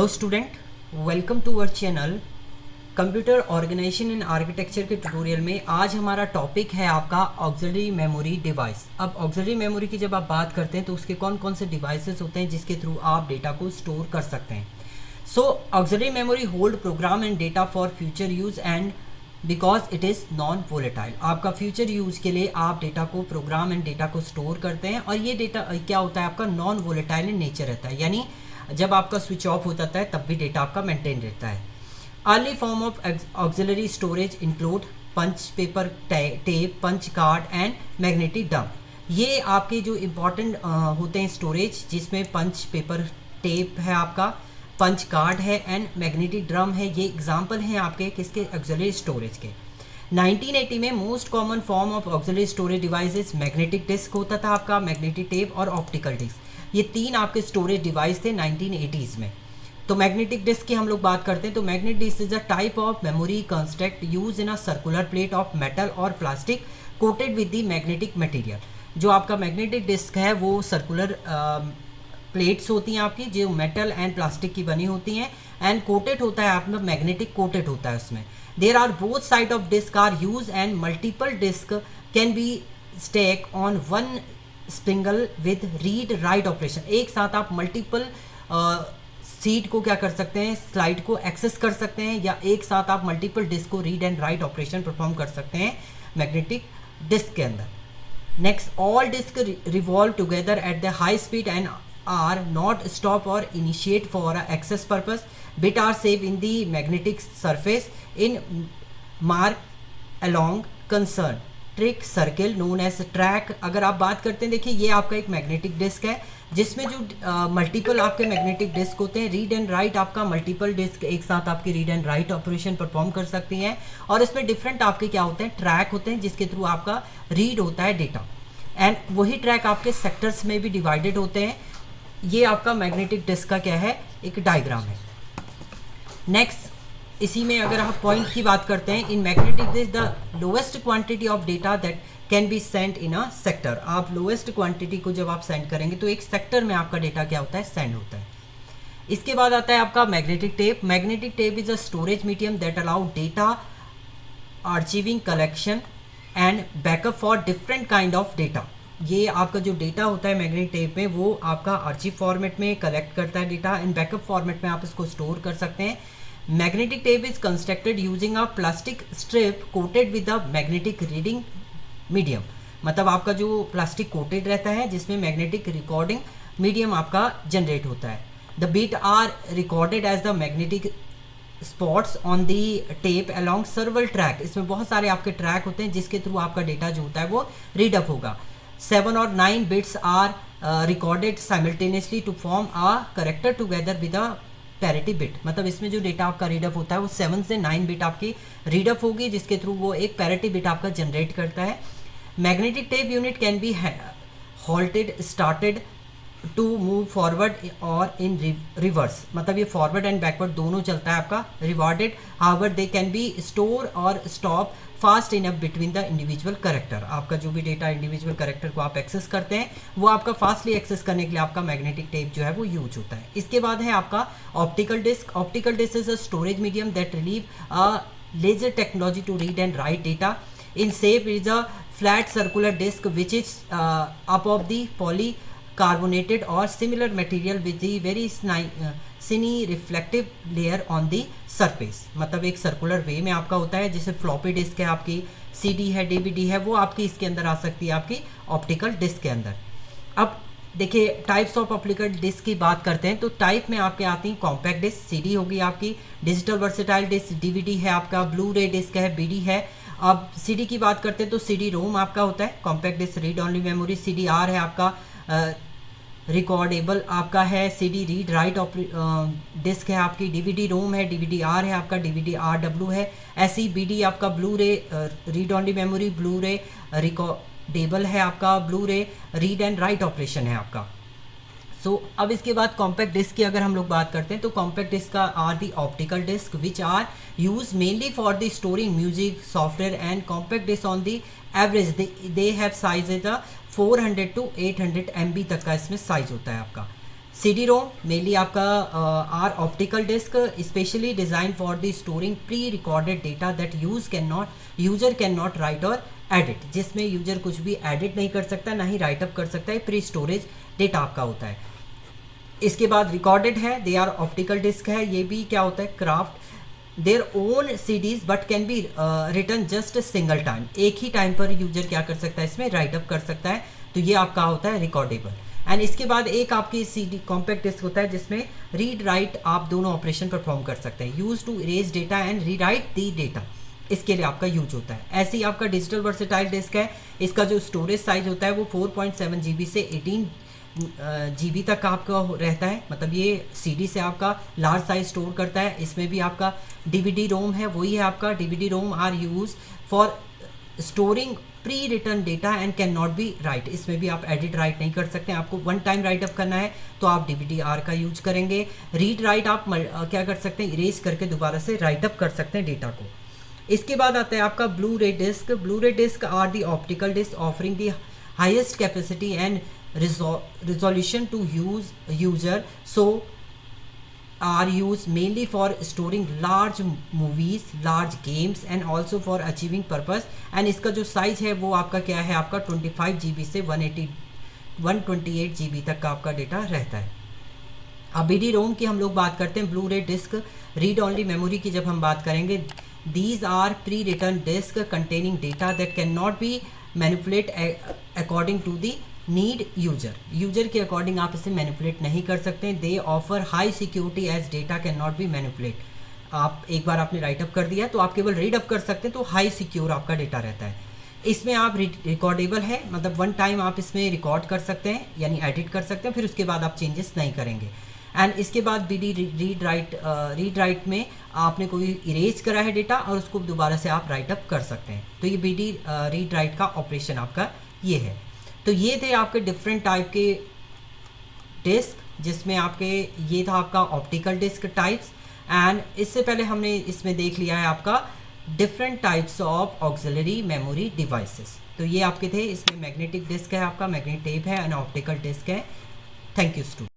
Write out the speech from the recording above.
Hello student, welcome to our channel computer organization and architecture के tutorial में आज हमारा टॉपिक है आपका ऑक्सिलरी मेमोरी डिवाइस। अब ऑक्सिलरी मेमोरी की जब आप बात करते हैं तो उसके कौन कौन से डिवाइसेस होते हैं जिसके थ्रू आप डेटा को स्टोर कर सकते हैं। So auxiliary memory hold program and data for future use and because it is non volatile. आपका फ्यूचर यूज के लिए आप डेटा को प्रोग्राम एंड डेटा को स्टोर करते हैं और ये डेटा क्या होता है आपका नॉन वोलेटाइल इन नेचर रहता है, यानी जब आपका स्विच ऑफ हो जाता है तब भी डेटा आपका मेंटेन रहता है। Early form of auxiliary storage include punch paper tape, punch card and magnetic dump. ये आपके जो इम्पोर्टेंट होते हैं स्टोरेज, जिसमें पंच पेपर टेप है आपका, पंच कार्ड है एंड मैग्नेटिक ड्रम है। ये एग्जाम्पल हैं आपके किसके ऑक्सिलरी स्टोरेज के। 1980 में most common form of auxiliary storage devices magnetic disk होता था आपका, मैग्नेटिक टेप और ऑप्टिकल डिस्क। ये तीन आपके स्टोरेज डिवाइस थे 1980s में। तो मैग्नेटिक डिस्क की हम लोग बात करते हैं तो magnetic disk is a type of memory construct use in a circular plate of metal or plastic coated with the magnetic material. जो आपका मैग्नेटिक डिस्क है वो सर्कुलर प्लेट्स होती हैं आपकी, जो मेटल एंड प्लास्टिक की बनी होती हैं एंड कोटेड होता है आपका मैग्नेटिक कोटेड होता है उसमें। There are both side of disk are use and multiple disk can be stack on one spindle with read write operation. एक साथ आप मल्टीपल सीट को क्या कर सकते हैं, स्लाइड को एक्सेस कर सकते हैं, या एक साथ आप मल्टीपल डिस्क को read and write operation perform कर सकते हैं मैग्नेटिक डिस्क के अंदर। Next, all disk revolve together at the high speed and are not stop or initiate for access purpose. Bit are save in the magnetic surface in mark along concentric circle known as track. अगर आप बात करते हैं, देखिए ये आपका एक magnetic disk है जिसमें जो मल्टीपल आपके मैग्नेटिक डिस्क होते हैं, रीड एंड राइट आपका मल्टीपल डिस्क एक साथ आपकी read and write operation perform कर सकती हैं। और इसमें डिफरेंट आपके क्या होते हैं, ट्रैक होते हैं जिसके थ्रू आपका रीड होता है डेटा, एंड वही ट्रैक आपके सेक्टर्स में भी डिवाइडेड होते हैं। ये आपका मैग्नेटिक डिस्क का क्या है, एक डायग्राम है। नेक्स्ट, इसी में अगर आप पॉइंट की बात करते हैं, in magnetic disk the lowest quantity of data that can be send in a sector. आप लोएस्ट क्वांटिटी को जब आप सेंड करेंगे तो एक सेक्टर में आपका डेटा क्या होता है, सेंड होता है। इसके बाद आता है आपका magnetic tape. Magnetic tape is a storage medium that allow data archiving, collection and backup for different kind of data. ये आपका जो डेटा होता है मैग्नेटिक टेप में वो आपका आर्चिव फॉर्मेट में कलेक्ट करता है डेटा, एंड बैकअप फॉर्मेट में आप इसको स्टोर कर सकते हैं। Magnetic tape is constructed using a plastic strip coated with a magnetic reading medium. मतलब आपका जो प्लास्टिक कोटेड रहता है जिसमें मैग्नेटिक रिकॉर्डिंग मीडियम आपका जनरेट होता है। The bit are recorded as the magnetic spots on the tape along several track. इसमें बहुत सारे आपके ट्रैक होते हैं जिसके थ्रू आपका डेटा जो होता है वो रीड अप होगा। 7 और 9 bits are recorded simultaneously to form a character together with a parity bit. मतलब इसमें जो डेटा आपका रीडअप होता है वो 7 से 9 बिट आपकी रीडअप होगी जिसके थ्रू वो एक पैरिटी बिट आपका जनरेट करता है। Magnetic tape unit can be halted, started to move forward और इन रिवर्स। मतलब ये फॉरवर्ड एंड बैकवर्ड दोनों चलता है आपका। Recorded however they can be store or stop fast enough between the individual character. आपका जो भी डेटा इंडिविजुअल करेक्टर को आप एक्सेस करते हैं वो आपका फास्टली एक्सेस करने के लिए आपका मैग्नेटिक टेप जो है वो यूज होता है। इसके बाद है आपका optical disk. Optical disk is a storage medium that relieve a laser technology to read and write data. In shape is a flat circular disk which is up of the polycarbonated or similar material with the very shiny reflective layer on the surface. मतलब एक circular वे में आपका होता है, जैसे floppy disk है आपकी, CD है, डीवीडी है, वो आपकी इसके अंदर आ सकती है आपकी ऑप्टिकल डिस्क के अंदर। अब देखिए टाइप्स ऑफ ऑप्टिकल डिस्क की बात करते हैं तो टाइप में आपके आती हैं कॉम्पैक्ट डिस्क, सीडी होगी आपकी, डिजिटल वर्सेटाइल डिस्क, डीवीडी है आपका, ब्लू रे डिस्क है, बीडी है। अब सीडी की बात करते हैं तो सीडी रोम आपका होता है, compact disc read only memory, CD R है आपका रिकॉर्डेबल आपका है, सीडी रीड राइट डिस्क है आपकी, डीवीडी रोम है, डीवीडी आर है आपका, डीवीडी आर डब्ल्यू है, ऐसी बीडी आपका ब्लू रे रीड ऑनली मेमोरी, ब्लू रे रिकॉर्डेबल है आपका, ब्लू रे रीड एंड राइट ऑपरेशन है आपका। अब इसके बाद कॉम्पैक्ट डिस्क की अगर हम लोग बात करते हैं तो कॉम्पैक्ट डिस्क का are the optical disc which are use mainly for the storing music software and compact disc on the average they have size is 400 to 800 MB तक का इसमें साइज होता है आपका। CD ROM मेनली आपका are optical disc specially design for the storing pre recorded data that user can not write और edit, जिसमें user कुछ भी एडिट नहीं कर सकता, ना ही राइट अप कर सकता है, प्री स्टोरेज डेटा आपका होता है। इसके बाद रिकॉर्डेड है, दे आर ऑप्टिकल डिस्क है, ये भी क्या होता है, craft their own CDs but can be return just single time, एक ही टाइम पर यूजर क्या कर सकता है, इसमें राइट अप कर सकता है, तो ये आपका होता है रिकॉर्डेबल। एंड इसके बाद एक आपकी CD कॉम्पैक्ट डिस्क होता है जिसमें रीड राइट आप दोनों ऑपरेशन परफॉर्म कर सकते हैं, use to erase data and rewrite the data, इसके लिए आपका यूज होता है। ऐसे ही आपका डिजिटल वर्सेटाइल डिस्क है, इसका जो स्टोरेज साइज होता है वो 4.7 GB से 18 GB तक आपका रहता है, मतलब ये CD से आपका लार्ज साइज स्टोर करता है। इसमें भी आपका DVD रोम है, वही है आपका DVD ROM are use for storing pre return data and can not be write, इसमें भी आप एडिट राइट नहीं कर सकते हैं, आपको वन टाइम राइट अप करना है तो आप DVD-R का यूज करेंगे। रीड राइट आप क्या कर सकते हैं, इरेज करके दोबारा से राइट अप कर सकते हैं डेटा को। इसके बाद आता है आपका blu ray disc. Blu ray disc are the optical disc offering the highest capacity and resolution to user, so are used mainly for storing large movies, large games and also for achieving purpose। and इसका जो size है वो आपका क्या है, आपका 25 GB से 128 GB तक का आपका डेटा रहता है। अब BD रोम की हम लोग बात करते हैं, blue ray disc read only memory की जब हम बात करेंगे, these are pre return disc containing data that can not be manipulate according to the need user के अकॉर्डिंग आप इसे मैनिपुलेट नहीं कर सकते। They offer high security as data can not be manipulate, आप एक बार आपने राइट अप कर दिया तो आप केवल रीड अप कर सकते हैं, तो हाई सिक्योर आपका डेटा रहता है। इसमें आप रिकॉर्डेबल है, मतलब वन टाइम आप इसमें रिकॉर्ड कर सकते हैं यानी एडिट कर सकते हैं, फिर उसके बाद आप चेंजेस नहीं करेंगे। एंड इसके बाद BD रीड राइट में आपने कोई इरेज करा है डेटा और उसको दोबारा से आप राइट अप कर सकते हैं, तो ये BD रीड राइट का ऑपरेशन आपका ये है। तो ये थे आपके डिफरेंट टाइप के डिस्क, जिसमें आपके ये था आपका ऑप्टिकल डिस्क टाइप्स। एंड इससे पहले हमने इसमें देख लिया है आपका different types of auxiliary memory devices. तो ये आपके थे, इसमें मैग्नेटिक डिस्क है, आपका मैग्नेट टेप है एंड ऑप्टिकल डिस्क है। Thank you student.